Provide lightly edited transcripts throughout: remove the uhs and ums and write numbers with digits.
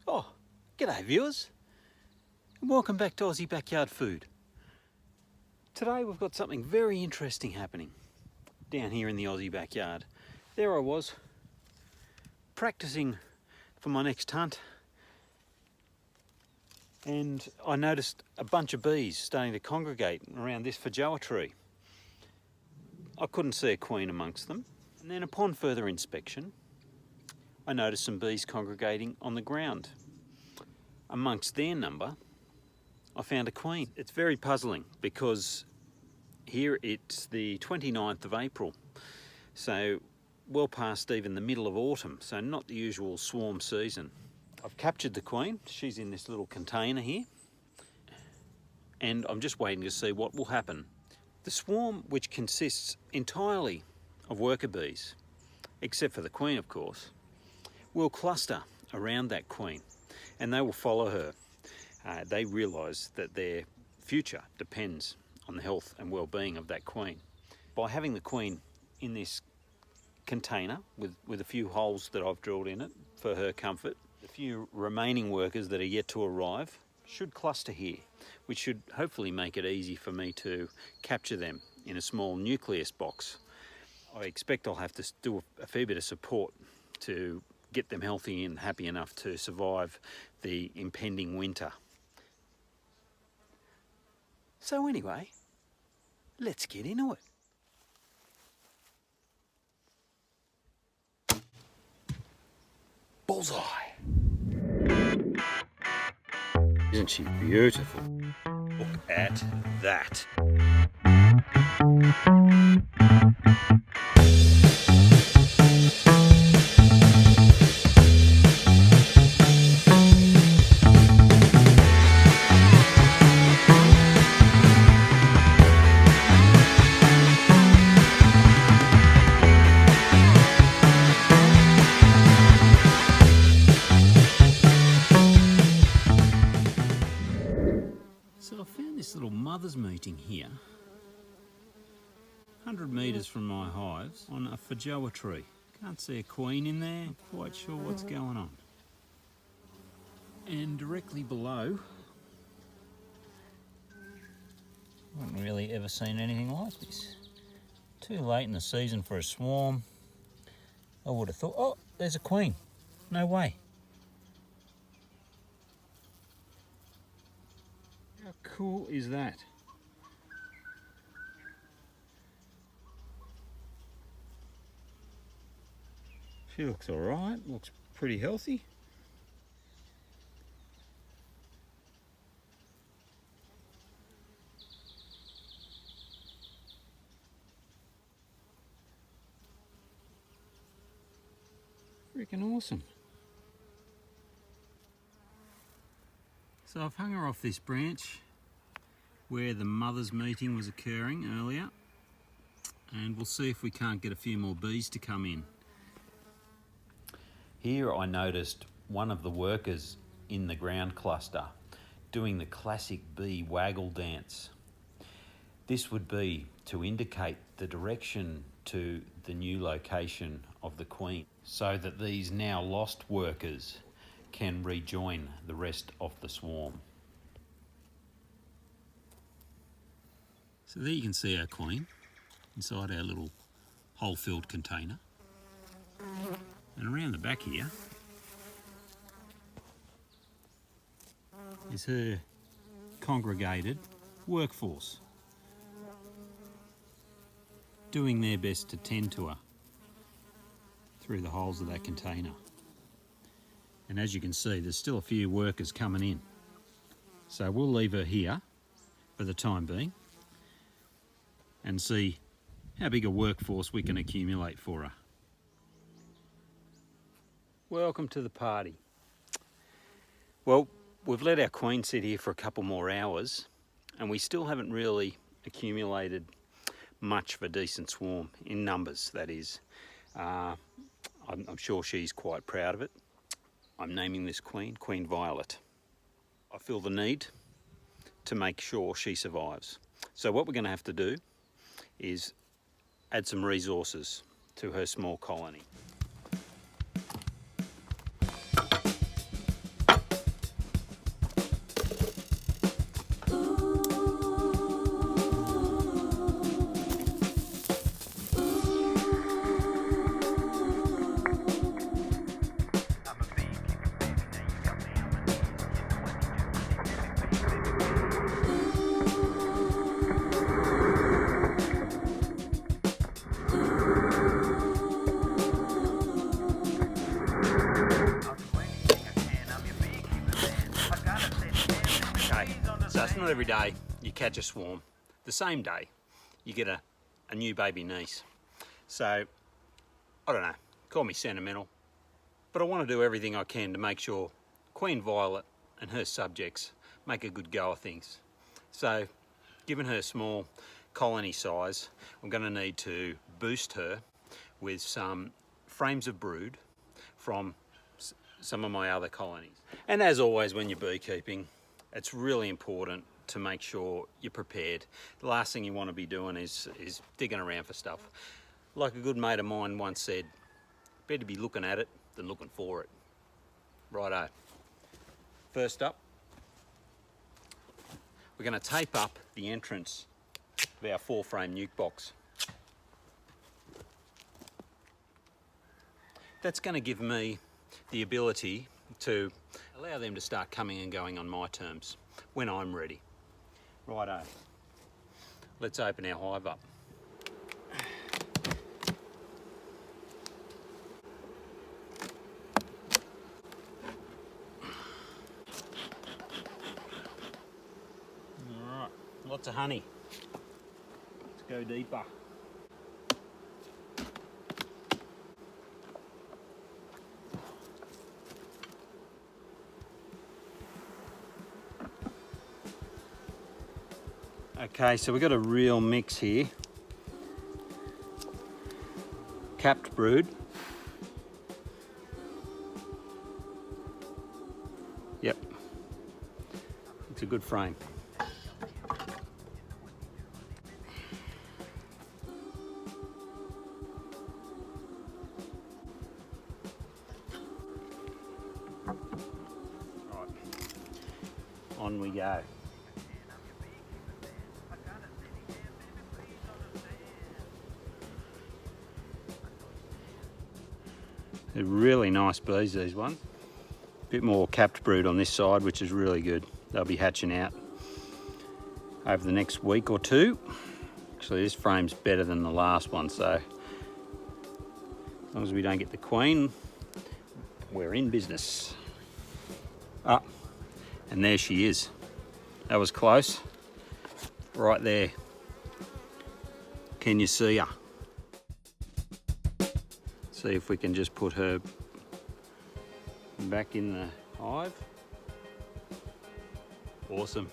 Oh, g'day viewers, and welcome back to Aussie Backyard Food. Today we've got something very interesting happening down here in the Aussie backyard. There I was, practicing for my next hunt, and I noticed a bunch of bees starting to congregate around this feijoa tree. I couldn't see a queen amongst them, and then upon further inspection, I noticed some bees congregating on the ground. Amongst their number, I found a queen. It's very puzzling because here it's the 29th of April, so well past even the middle of autumn, so not the usual swarm season. I've captured the queen. She's in this little container here, and I'm just waiting to see what will happen. The swarm, which consists entirely of worker bees, except for the queen of course, will cluster around that queen and they will follow her. They realise that their future depends on the health and well-being of that queen. By having the queen in this container with a few holes that I've drilled in it for her comfort, the few remaining workers that are yet to arrive should cluster here, which should hopefully make it easy for me to capture them in a small nucleus box. I expect I'll have to do a fair bit of support to get them healthy and happy enough to survive the impending winter. So anyway, let's get into it. Bullseye! Isn't she beautiful? Look at that. So I found this little mothers meeting here, 100 metres from my hives, on a feijoa tree. Can't see a queen in there, not quite sure what's going on. And directly below, I haven't really ever seen anything like this. Too late in the season for a swarm. I would have thought, oh, there's a queen. No way. How cool is that? She looks alright, looks pretty healthy. Freaking awesome. So I've hung her off this branch where the mothers meeting was occurring earlier, and we'll see if we can't get a few more bees to come in. Here I noticed one of the workers in the ground cluster doing the classic bee waggle dance. This would be to indicate the direction to the new location of the queen, so that these now lost workers can rejoin the rest of the swarm. So there you can see our queen inside our little hole-filled container. And around the back here is her congregated workforce, doing their best to tend to her through the holes of that container. And as you can see, there's still a few workers coming in. So we'll leave her here for the time being and see how big a workforce we can accumulate for her. Welcome to the party. Well, we've let our queen sit here for a couple more hours and we still haven't really accumulated much of a decent swarm, in numbers that is. I'm sure she's quite proud of it. I'm naming this queen Queen Violet. I feel the need to make sure she survives. So what we're going to have to do is add some resources to her small colony. not every day you catch a swarm. The same day you get a new baby niece. So, I don't know, call me sentimental, but I want to do everything I can to make sure Queen Violet and her subjects make a good go of things. So, given her small colony size, I'm going to need to boost her with some frames of brood from some of my other colonies. And as always when you're beekeeping, it's really important to make sure you're prepared. The last thing you want to be doing is digging around for stuff. Like a good mate of mine once said, better be looking at it than looking for it. Righto. First up, we're going to tape up the entrance of our 4-frame nuke box. That's going to give me the ability to allow them to start coming and going on my terms when I'm ready. Righto, let's open our hive up. Alright, lots of honey. Let's go deeper. Okay, so we've got a real mix here. Capped brood. Yep, it's a good frame. Right, on we go. They're really nice bees, these ones. A bit more capped brood on this side, which is really good. They'll be hatching out over the next week or two. Actually, this frame's better than the last one, so as long as we don't get the queen, we're in business. Ah, and there she is. That was close. Right there. Can you see her? See if we can just put her back in the hive. Awesome.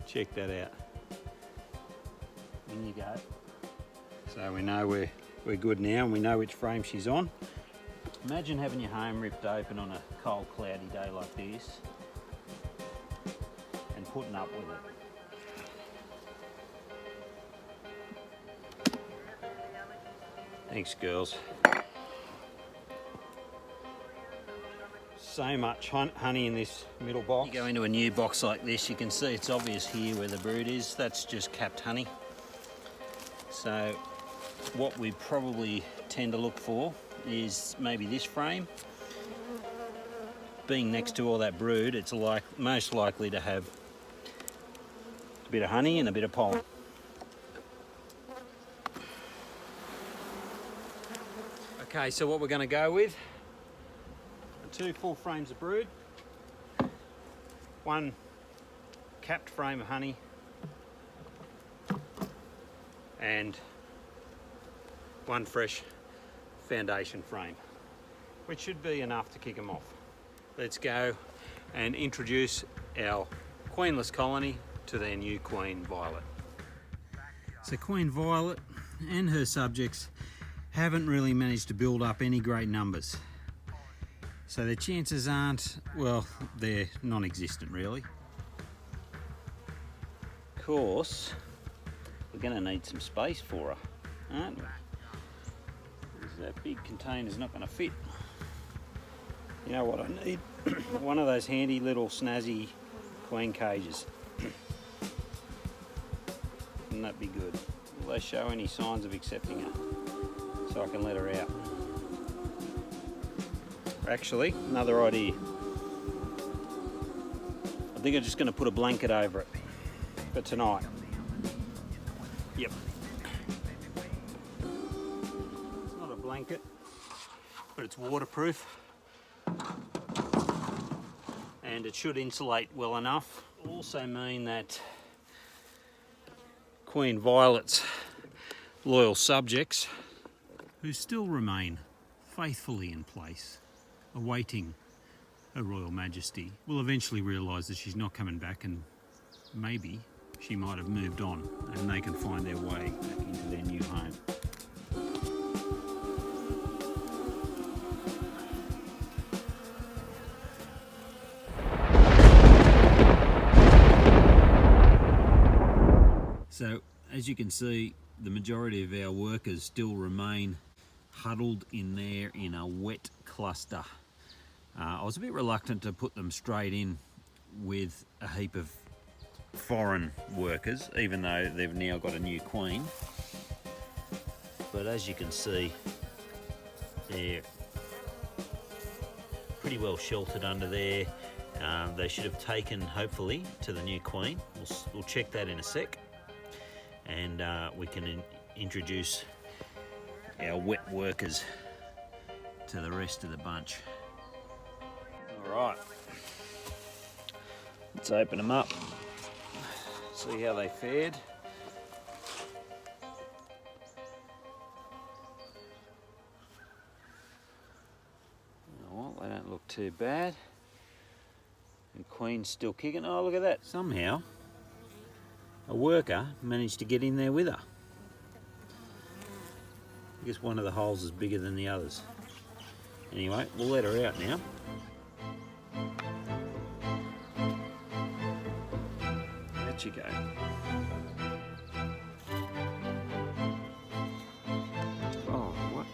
Check that out. In you go. So we know we're good now and we know which frame she's on. Imagine having your home ripped open on a cold, cloudy day like this and putting up with it. Thanks, girls. So much honey in this middle box. You go into a new box like this, you can see it's obvious here where the brood is. That's just capped honey. So what we probably tend to look for is maybe this frame. Being next to all that brood, it's most likely to have a bit of honey and a bit of pollen. Okay, so what we're going to go with, 2 full frames of brood, 1 capped frame of honey, and 1 fresh foundation frame, which should be enough to kick them off. Let's go and introduce our queenless colony to their new Queen Violet. So Queen Violet and her subjects haven't really managed to build up any great numbers. So the chances aren't, well, they're non-existent really. Of course, we're going to need some space for her, aren't we? Because that big container's not going to fit. You know what I need? One of those handy little snazzy queen cages. Wouldn't that be good? Will they show any signs of accepting her so I can let her out? Actually, another idea. I think I'm just going to put a blanket over it for tonight. Yep. It's not a blanket, but it's waterproof. And it should insulate well enough. will also mean that Queen Violet's loyal subjects, who still remain faithfully in place, awaiting Her Royal Majesty, will eventually realise that she's not coming back, and maybe she might have moved on and they can find their way back into their new home. So, as you can see, the majority of our workers still remain huddled in there in a wet cluster. I was a bit reluctant to put them straight in with a heap of foreign workers, even though they've now got a new queen. But as you can see, they're pretty well sheltered under there. They should have taken, hopefully, to the new queen. We'll check that in a sec. And we can introduce our wet workers to the rest of the bunch. All right, let's open them up, see how they fared. Well, they don't look too bad. And Queen's still kicking. Oh, look at that. Somehow a worker managed to get in there with her. I guess one of the holes is bigger than the others. Anyway, we'll let her out now. There you go. Oh, what?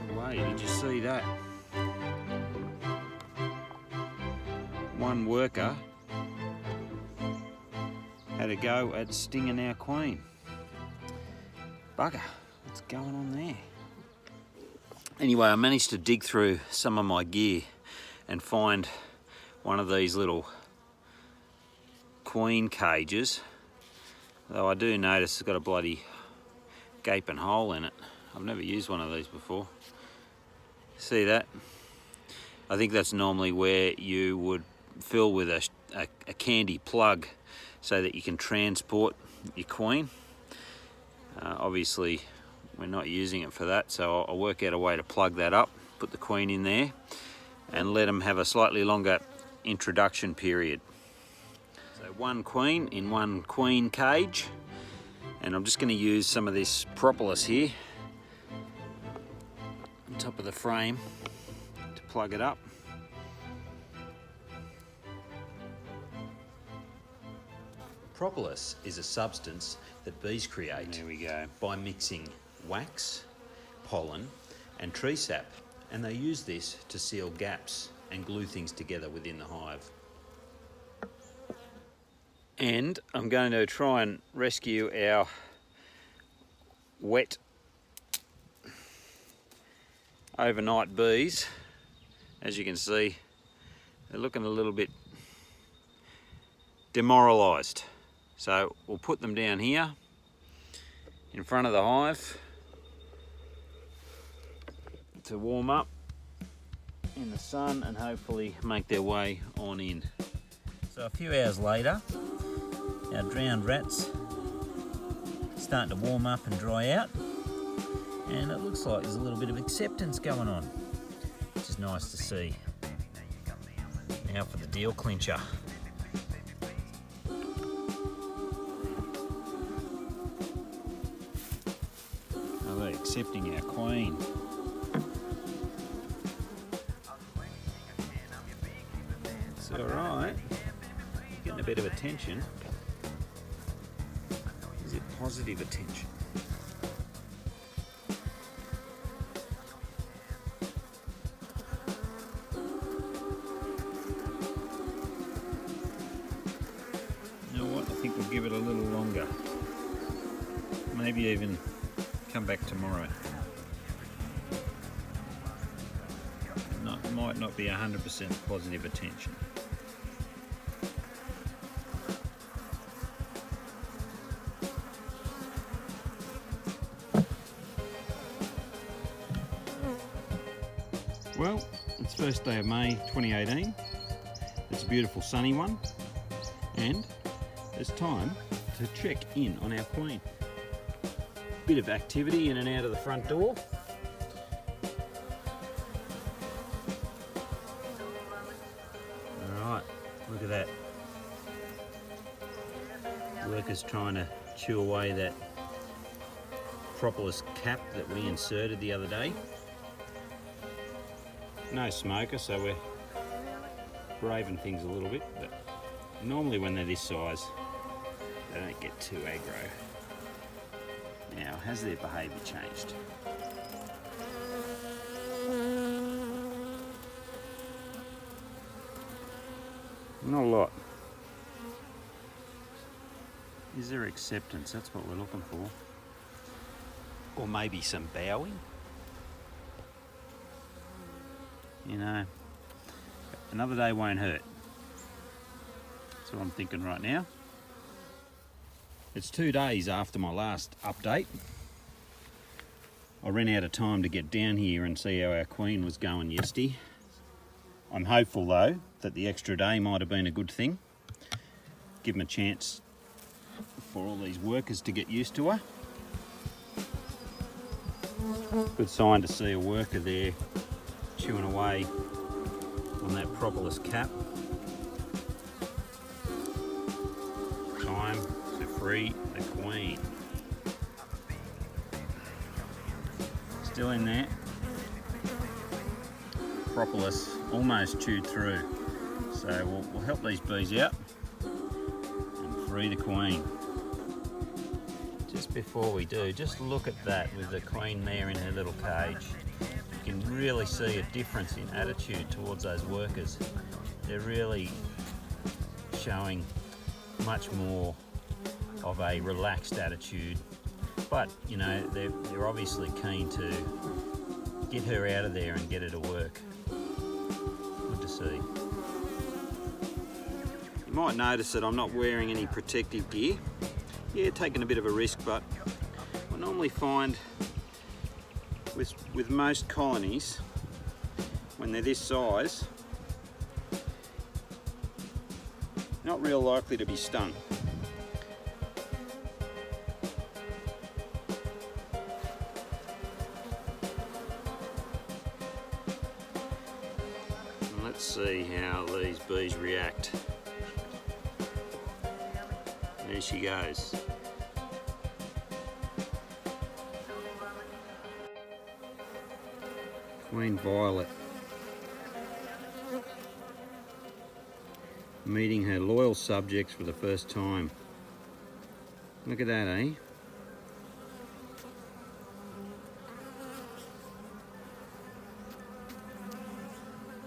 No way, did you see that? One worker had a go at stinging our queen. Bugger, what's going on there? Anyway, I managed to dig through some of my gear and find one of these little queen cages. Though I do notice it's got a bloody gaping hole in it. I've never used one of these before. See that? I think that's normally where you would fill with a candy plug so that you can transport your queen. Obviously we're not using it for that, so I'll work out a way to plug that up, put the queen in there and let them have a slightly longer introduction period. So one queen in one queen cage, and I'm just going to use some of this propolis here on top of the frame to plug it up. Propolis is a substance that bees create, there we go, by mixing wax, pollen and tree sap, and they use this to seal gaps and glue things together within the hive. And I'm going to try and rescue our wet overnight bees. As you can see, they're looking a little bit demoralised. So we'll put them down here in front of the hive to warm up in the sun and hopefully make their way on in. So a few hours later, our drowned rats starting to warm up and dry out, and it looks like there's a little bit of acceptance going on, which is nice to see. Now for the deal clincher. Are they accepting our queen? It's alright, getting a bit of attention. Is it positive attention? You know what, I think we'll give it a little longer. Maybe even come back tomorrow. Might not be 100% positive attention. Well, it's first day of May 2018. It's a beautiful sunny one. And it's time to check in on our queen. Bit of activity in and out of the front door. Alright, look at that. Workers trying to chew away that propolis cap that we inserted the other day. No smoker, so we're braving things a little bit, but normally when they're this size, they don't get too aggro. Now, has their behaviour changed? Not a lot. Is there acceptance? That's what we're looking for. Or maybe some bowing? You know, another day won't hurt. That's what I'm thinking right now. It's 2 days after my last update. I ran out of time to get down here and see how our queen was going yesterday. I'm hopeful though that the extra day might have been a good thing. Give them a chance for all these workers to get used to her. Good sign to see a worker there chewing away on that propolis cap. Time to free the queen. Still in there. Propolis almost chewed through. So we'll help these bees out and free the queen. Just before we do, just look at that with the queen there in her little cage. You can really see a difference in attitude towards those workers. They're really showing much more of a relaxed attitude, but you know, they're obviously keen to get her out of there and get her to work. Good to see. You might notice that I'm not wearing any protective gear. Yeah, taking a bit of a risk, but I normally find with most colonies, when they're this size, not real likely to be stung. And let's see how these bees react. There she goes. Queen Violet meeting her loyal subjects for the first time. Look at that, eh?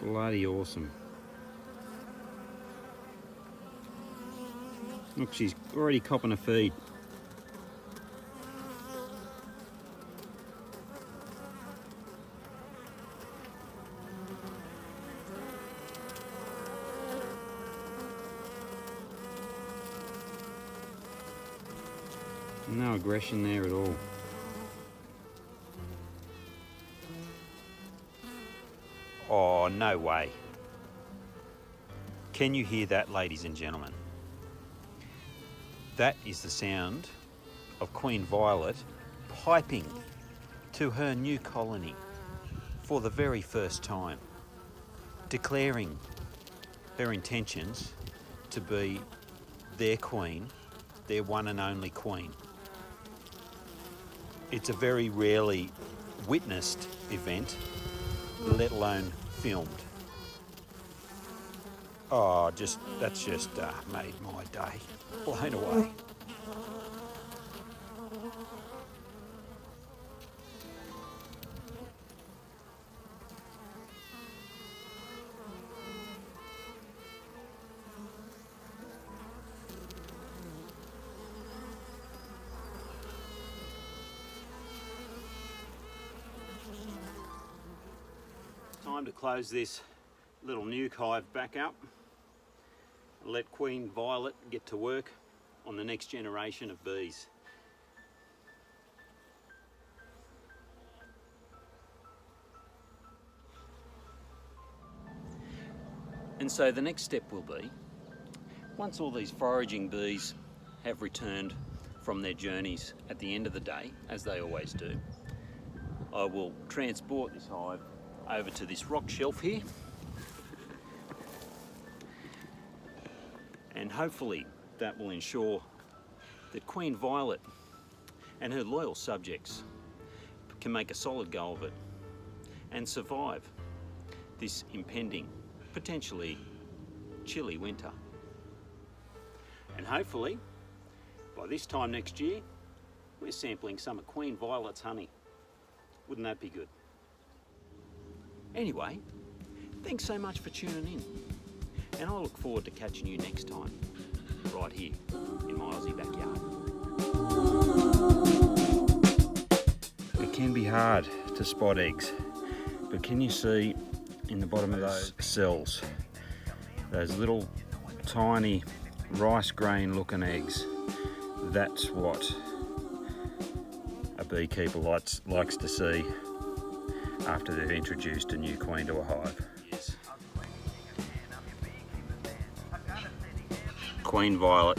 Bloody awesome. Look, she's already copping a feed. No aggression there at all. Oh, no way. Can you hear that, ladies and gentlemen? That is the sound of Queen Violet piping to her new colony for the very first time, declaring her intentions to be their queen, their one and only queen. It's a very rarely witnessed event, let alone filmed. Oh, that's just made my day. Blown away. Time to close this little nuke hive back up. Let Queen Violet get to work on the next generation of bees. And so the next step will be Once all these foraging bees have returned from their journeys at the end of the day, as they always do, I will transport this hive over to this rock shelf here, and hopefully that will ensure that Queen Violet and her loyal subjects can make a solid go of it and survive this impending, potentially chilly winter. And hopefully, by this time next year, we're sampling some of Queen Violet's honey. Wouldn't that be good? Anyway, thanks so much for tuning in, and I look forward to catching you next time, right here in my Aussie backyard. It can be hard to spot eggs, but can you see in the bottom of those cells, those little tiny rice grain looking eggs? That's what a beekeeper likes to see after they've introduced a new queen to a hive. Yes. Queen Violet